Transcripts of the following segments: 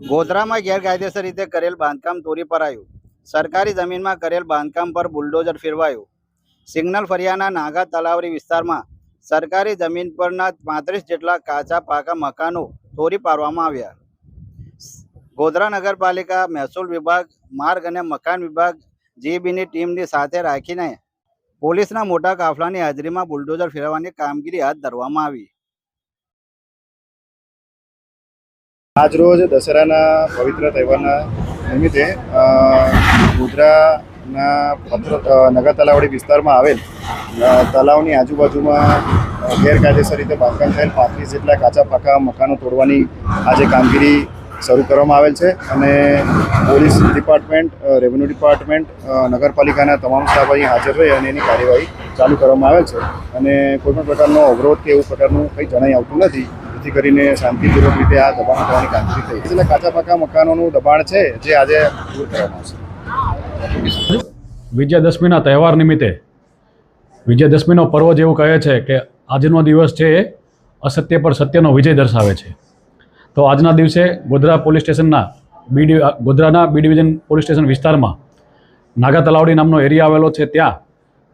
ગોધરામાં ગેરકાયદેસર રીતે કરેલ બાંધકામ તોડી પરાયું. સરકારી જમીનમાં કરેલ બાંધકામ પર બુલડોઝર ફેરવાયું. સિગ્નલ ફરિયાના નાગા તલાવડી વિસ્તારમાં સરકારી જમીન પરના 35 જેટલા કાચા પાકા મકાનો તોડી પાડવામાં આવ્યા. ગોધરા નગરપાલિકા, મહેસૂલ વિભાગ, માર્ગ અને મકાન વિભાગ જીબીની ટીમની સાથે રાખીને પોલીસના મોટા કાફલાની હાજરીમાં બુલડોઝર ફેરવવાની કામગીરી હાથ ધરવામાં આવી. આજરોજ દશેરાના પવિત્ર તહેવારના નિમિત્તે ગોધરાના નગર તલાવડી વિસ્તારમાં આવેલ તલાવની આજુબાજુમાં ગેરકાયદેસર રીતે બાંધકામ થયેલ 35 જેટલા કાચા પાકા મકાનો તોડવાની આજે કામગીરી શરૂ કરવામાં આવેલ છે અને પોલીસ ડિપાર્ટમેન્ટ, રેવન્યુ ડિપાર્ટમેન્ટ, નગરપાલિકાના તમામ સ્ટાફ અહીં હાજર રહી અને એની કાર્યવાહી ચાલુ કરવામાં આવેલ છે અને કોઈપણ પ્રકારનો અવરોધ કે એવું પ્રકારનું કંઈ જણાઈ આવતું નથી. જેથી કરીને શાંતિપૂર્વક રીતે આ દબાણ કરવાની કામગીરી થઈ. એટલે કાચા પાકા મકાનોનું દબાણ છે જે આજે દૂર કરવામાં આવશે. વિજયાદશમીના તહેવાર નિમિત્તે વિજયાદશમીનો પર્વ જેવું કહે છે કે આજનો દિવસ છે એ અસત્ય પર સત્યનો વિજય દર્શાવે છે. તો આજના દિવસે ગોધરા પોલીસ સ્ટેશનના ગોધરાના બી ડિવિઝન પોલીસ સ્ટેશન વિસ્તારમાં નાગા તલાવડી નામનો એરિયા આવેલો છે. ત્યાં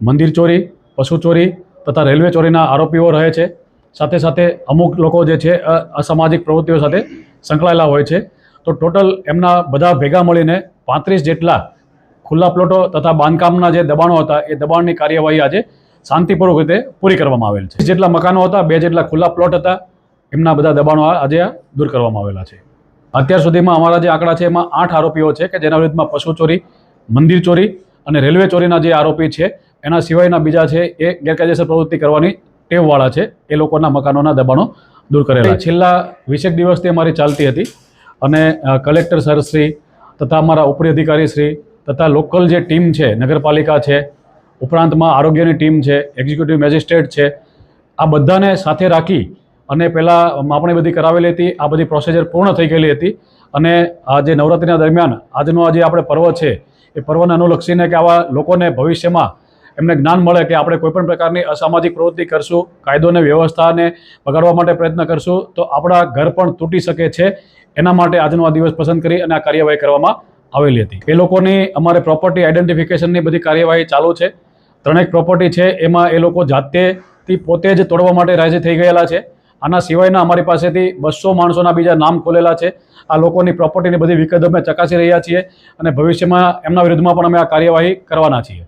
મંદિર ચોરી, પશુ ચોરી તથા રેલવે ચોરીના આરોપીઓ રહે છે. સાથે સાથે અમુક લોકો જે છે અસામાજિક પ્રવૃત્તિઓ સાથે સંકળાયેલા હોય છે. તો ટોટલ એમના બધા ભેગા મળીને 35 જેટલા ખુલ્લા પ્લોટો તથા બાંધકામના જે દબાણો હતા એ દબાણની કાર્યવાહી આજે શાંતિપૂર્વક રીતે પૂરી કરવામાં આવેલ છે. જેટલા મકાનો હતા, 2 જેટલા ખુલ્લા પ્લોટ હતા, એમના બધા દબાણો આજે દૂર કરવામાં આવેલા છે. અત્યાર સુધીમાં અમારા જે આંકડા છે એમાં 8 આરોપીઓ છે કે જેના વિરુદ્ધમાં પશુ ચોરી, મંદિર ચોરી અને રેલવે ચોરીના જે આરોપી છે એના સિવાયના બીજા છે એ ગેરકાયદેસર પ્રવૃત્તિ કરવાની ટેવવાળા છે. એ લોકોના મકાનોના દબાણો દૂર કરેલા. છેલ્લા 20 દિવસથી અમારી ચાલતી હતી અને કલેક્ટર સરશ્રી તથા અમારા ઉપરી અધિકારી શ્રી તથા લોકલ જે ટીમ છે, નગરપાલિકા છે, ઉપરાંતમાં આરોગ્યની ટીમ છે, એક્ઝિક્યુટિવ મેજિસ્ટ્રેટ છે, આ બધાને સાથે રાખી અને પહેલાં માપણી બધી કરાવેલી હતી. આ બધી પ્રોસિજર પૂર્ણ થઈ ગયેલી હતી અને આ જે નવરાત્રિના દરમિયાન આજનો આજે આપણે પર્વ છે એ પર્વને અનુલક્ષીને કે આવા લોકોને ભવિષ્યમાં એમને જ્ઞાન મળે કે આપણે કોઈપણ પ્રકારની અસામાજિક પ્રવૃત્તિ કરશું, કાયદો અને વ્યવસ્થાને બગાડવા માટે પ્રયત્ન કરશું તો આપણા ઘર પણ તૂટી શકે છે. એના માટે આજનો આ દિવસ પસંદ કરી અને આ કાર્યવાહી કરવામાં આવેલી હતી. એ લોકોની અમારે પ્રોપર્ટી આઈડેન્ટિફિકેશનની બધી કાર્યવાહી ચાલુ છે. 3 પ્રોપર્ટી છે એમાં એ લોકો જાતેથી પોતે જ તોડવા માટે રાજી થઈ ગયેલા છે. આના સિવાયના અમારી પાસેથી 200 માણસોના બીજા નામ ખોલેલા છે. આ લોકોની પ્રોપર્ટીની બધી વિગત અમે ચકાસી રહ્યા છીએ અને ભવિષ્યમાં એમના વિરુદ્ધમાં પણ અમે આ કાર્યવાહી કરવાના છીએ.